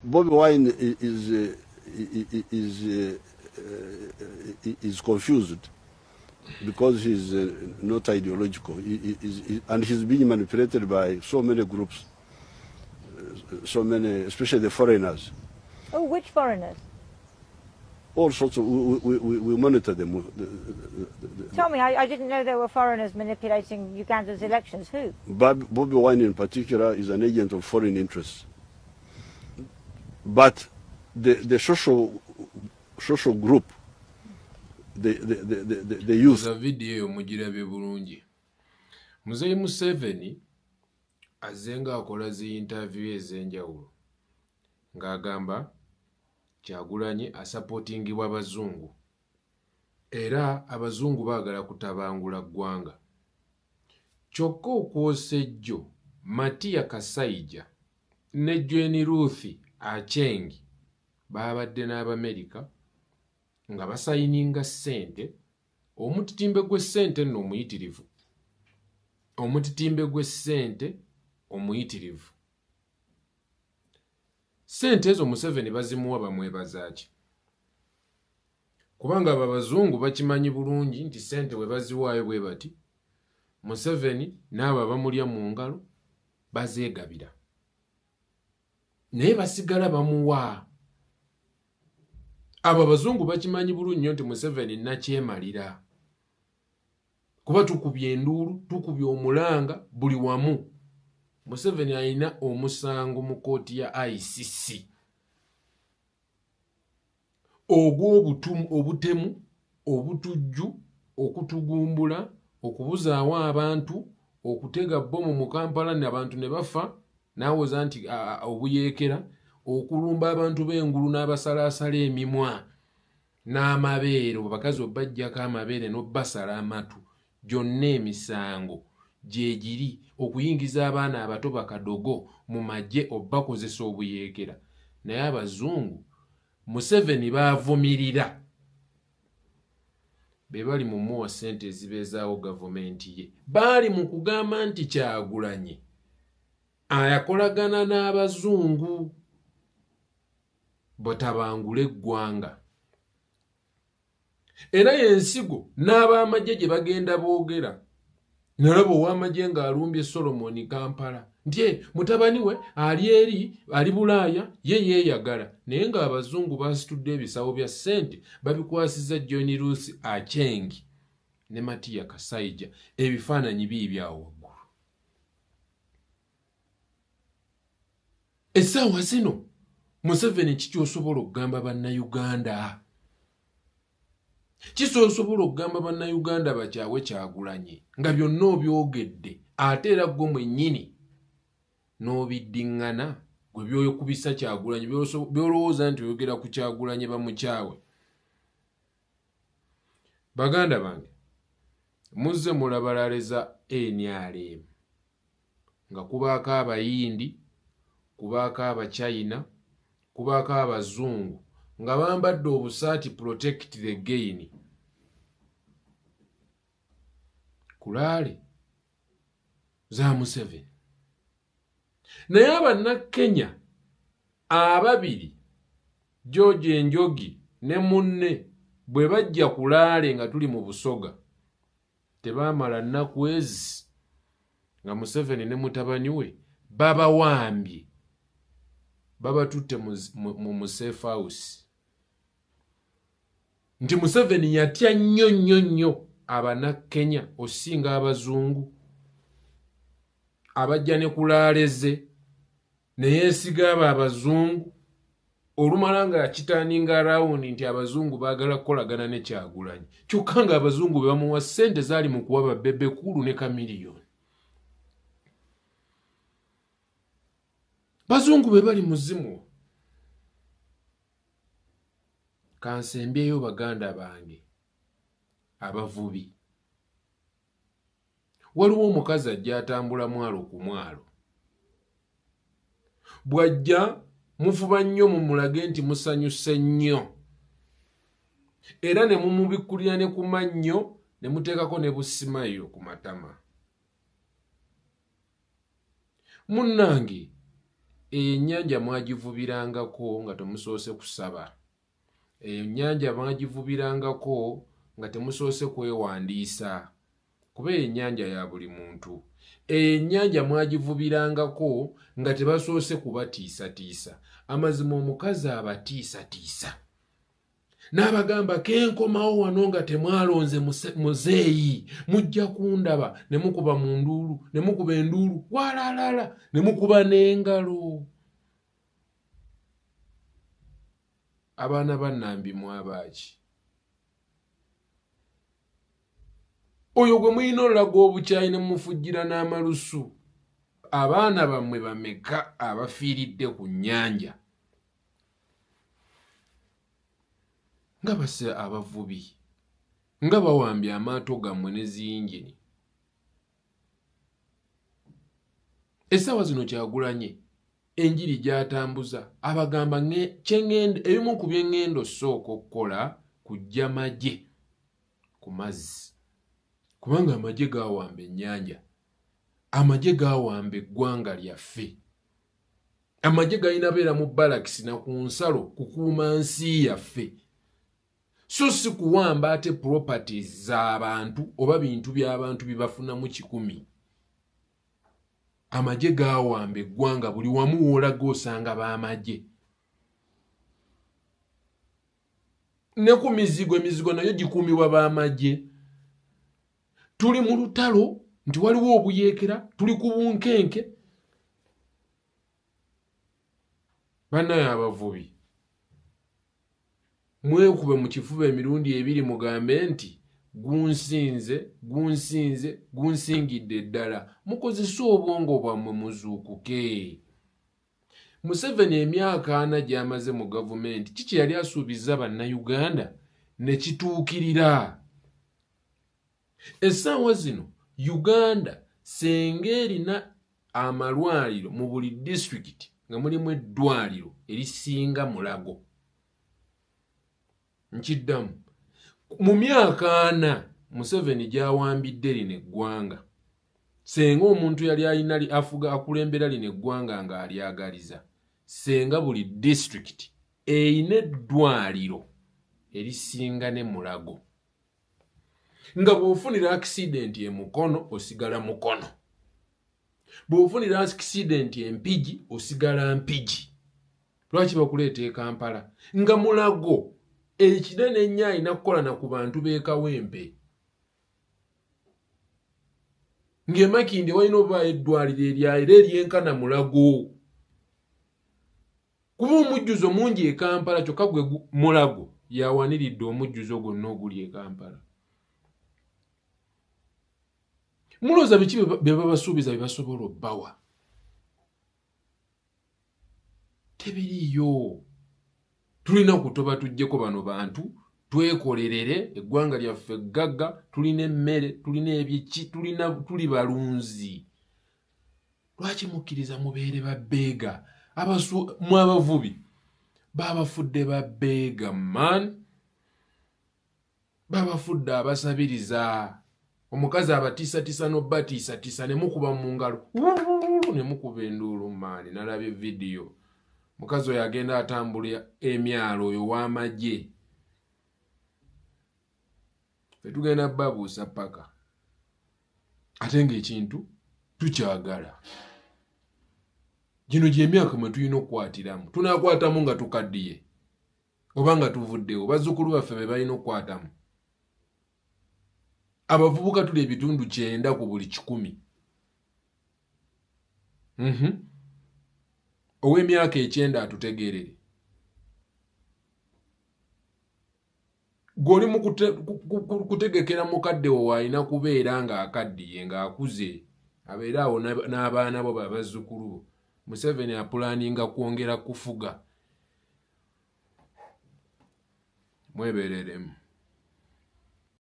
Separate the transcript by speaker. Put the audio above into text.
Speaker 1: Bobby Wine is confused because he's not ideological, and he's being manipulated by so many groups, so many, especially the foreigners.
Speaker 2: Oh, which foreigners?
Speaker 1: All sorts of, we monitor them.
Speaker 2: Tell me, I didn't know there were foreigners manipulating Uganda's elections. Who?
Speaker 1: Bobby Wine in particular is an agent of foreign interests. But the social group, the youth.
Speaker 3: The video mujirabe bulungi. Muzeyi Museveni azenga akola zi interview ezenjawulo ng'agamba Kyagulanyi asupportingibwa abazungu era abazungu baagala kutabangula ggwanga. Kyokka okwosejjo Matiya Kasaija ne Jane Ruth Aceng baabadde n'Abamerika nga basayininga ssente, omutitimbe gw'essente nno omuyitirivu, omutitimbe gw'essente omuyitirivu. Ssente ezo Museveni bazimuwa bamwebaza ki? Kubanga abo abazungu bakimanyi bulungi nti ssente we baziwaayo bwe bati, Museveni n'abo abamulya mu ngalo bazeegabira. Naye basigala bamuwa. Abo abazungu bakimanyi bulungi nti Museveni nakyemalira. Kuba tukubye enduulu, tukubye omulanga buli wamu. Museveni alina omusango mu kkooti ya ICC ogw'obutemu, obutujju, okutugumbula, okubuzaawo abantu, okutega bbomu mu Kampala n'abantu ne bafa, n'awoza nti obuyeekera, okulumba abantu b'engulu n'abasalaasala emimwa n'amabeere, abakazi obbaggyako amabeere n'obbasala amatu, gyonna emisango gye giri, okuyingiza abaana abato bakadogo mu magye obbakozesa obuyeekera. Naye abazungu Museveni baavumirira, be bali mu muwa ssente ezibeezaawo gavumenti ye. Baali mu kugamba nti Kyagulanyi ayakolagana n'abazungu batabangule eggwanga. Era y'ensigo n'ab'amagye gye bagenda boogera. Nalaba ow'amagye ng'alumbye Solomon Kampala nti mutabani we ali Bulaaya, ye yeeyagala. Naye ng'abazungu basitudde ebisawo bya ssente babikwasiza Jane Ruth Aceng ne Matiya Kasaija, ebifaananyi biibyawo waggulu. Essaawa zino Museveni kiki osobola okugamba bannayuganda? Kisobola okugamba bannayuganda bakyawe Kyagulanyi nga byonna obyogedde, ate era ggwe mwennyini n'obiddiŋŋana gwe byokubisa Kyagulanyi, byolowooza nti oyogera ku Kyagulanyi bamukyawe. Baganda bange, muzze mulabalaleza NRM nga kubaako Abayindi, kubaako Abachina, kubaako Abazungu nga bambadde obusaati protect the gain. Kulaale za Museveni. Naye Abannakenya ababiri, George Njogi ne munne, bwe bajja kulaale nga tuli mu Busoga, tebaamala nnaku ezi nga Museveni ne mutabani we babawambye, babatutte mu safe house. Nti Museveni yatya nnyo Abannakenya osinga Abazungu abajja ne kulaaleze, ne yeesiga abo Abazungu, olumala nga kitaaninga rawundi nti Abazungu baagala kukolagana ne Kyagulanyi. Kyokka nga Abazungu be bamuwa ssente zaali mu kuwa Bebekulu ne Kamiliyoni. Bazungu be bali muzimu. Kansembyeyo baganda bange abavubi. Waliwo omukazi ajja atambula mwalo ku mwalo. Bw'ajja mufuba nnyo mumulage nti musanyuse nnyo. Era ne mumubikkulira ne ku mannyo ne muteekako ne busimayo ku matama. Munnange, ennyanja mwagivubirangako nga temusoose kusaba. Ennyanja mwagivubirangako nga temusoose kwewandiisa kuba ennyanja ya buli muntu. Ennyanja mwagivubirangako nga tebasoose kubatiisatiisa. Amazima omukazi abatiisatiisa n'abagamba kenkomawo wano nga temwalonze muzeeyi mujja kundaba ne mukuba mu nduulu ne mukuba enduulu walalala ne mukuba n'engalo. Abaana bannambi mwabaaki oyo gwe mulina olulaga obukyayi ne mufujjira n'amalusu. Abaana bammwe bameka abafiiridde ku nnyanja nga base abavubi nga bawambye amaato gammwe ne ziyinjini. Essaawa zino Kyagulanyi enjiri gy'atambuza abagamba ebimu ku by'eŋŋenda osooka okukola kujja magye ku mazzi, kubanga amagye gaawamba ennyanja, amagye gaawamba eggwanga lyaffe. Amagye galina beera mu balakisi na ku nsalo kukuuma nsi yaffe, so si kuwamba ate properties z'abantu oba bintu by'abantu bibafunamu 100. Amagye gaawamba eggwanga, buli wamu woolaga osanga b'amagye. Ne ku mizigo, emizigo nayo gikuumibwa b'amagye. Tuli mu lutalo nti waliwo obuyeekera, tuli ku bunkenke. Bannaye abavubi mwekube mu kifuba emirundi 2 mugambe nti gunsinze, gunsinze, gunsingidde ddala. Mukozese obwongo bwammwe muzuukuke. Museveni emyaka 4 gy'amaze mu gavumenti, kiki yali asuubiza bannayuganda ne kituukirira? Essaawa zino Uganda senga erina amalwaliro mu buli disitulikiti nga mulimu eddwaliro erisinga Mulago. Nkiddamu, mu myaka 4 Museveni gy'awambidde lino eggwanga, senga omuntu yali alina akulembera lino eggwanga ng'alyagaliza, senga buli disitulikiti eyina eddwaliro erisinga ne Mulago. Nga bw'ofunira akisidenti e Mukono osigala Mukono, bw'ofunira akisidenti e Mpigi osigala Mpigi. Lwaki bakuleeta e Kampala? Nga Mulago ekinene ennyo alina kukola na ku bantu b'e Kawempe. Ng'e Makindye walina obaayo eddwaliro eryaera eryenkana Mulago. Kuba omujjuzo mungi e Kampala, kyokka gwe Mulago yawaniridde omujjuzo gwonna oguli e Kampala. Mulooza biki bye babasuubiza bye basobola obbawa? Tebiriiyo. Tulina kutoba tujjeko bano bantu, twekolerere eggwanga lyaffe ggagga, tulina emmere, tulina ebyeki, tuli balunzi. Lwaki mukkiriza mubeere babbeega? Mu abavubi babafudde babbeega man, babafudde abasabiriza. Omukazi abatiisatiisa n'obbatiisatiisa ne mukuba mu ngalo ne mukuba enduulu maani. Nalabye vidiyo, mukazi oyo agenda atambula emyalo oyo w'amagye. Fe tugenda babuusa paka ate ng'ekintu tukyagala. Gino gy'emyaka mwe tulina okukwatiramu. Tunaakwatamu nga tukaddiye oba nga tuvuddewo, bazzukulu baffe be balina okukwatamu. Abavubuka tuli ebitundu 9 ku buli 100. Ow'emyaka 9 atutegeerere. Gw'oli mu kutegekera mukadde wo alina kubeera ng'akaddiye ng'akuze, abeera awo n'abaana bo babazzukulu bo. Museveni apulaaninga kwongera kufuga. Mwebereremu.